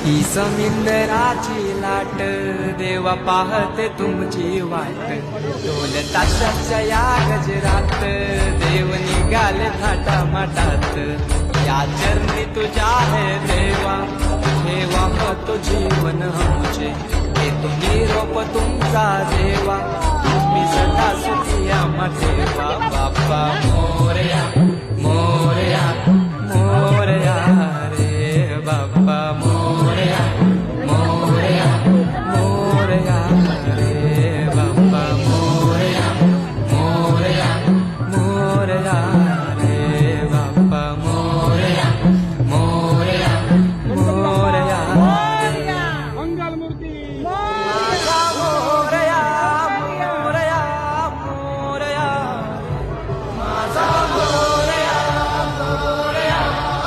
ही समिंदराची लाट देवा पाहते तुमची वाट ढोल ताशाच्या या गजरात देव निघाले थाटामाटात या चरणी तुझ्या है देवा ठेवा तो जीवन आमचे येतो निरोप तुमचा देवा तुम्ही सदा सुखी आम्हा ठेवा बाप्पा मोरया मोरया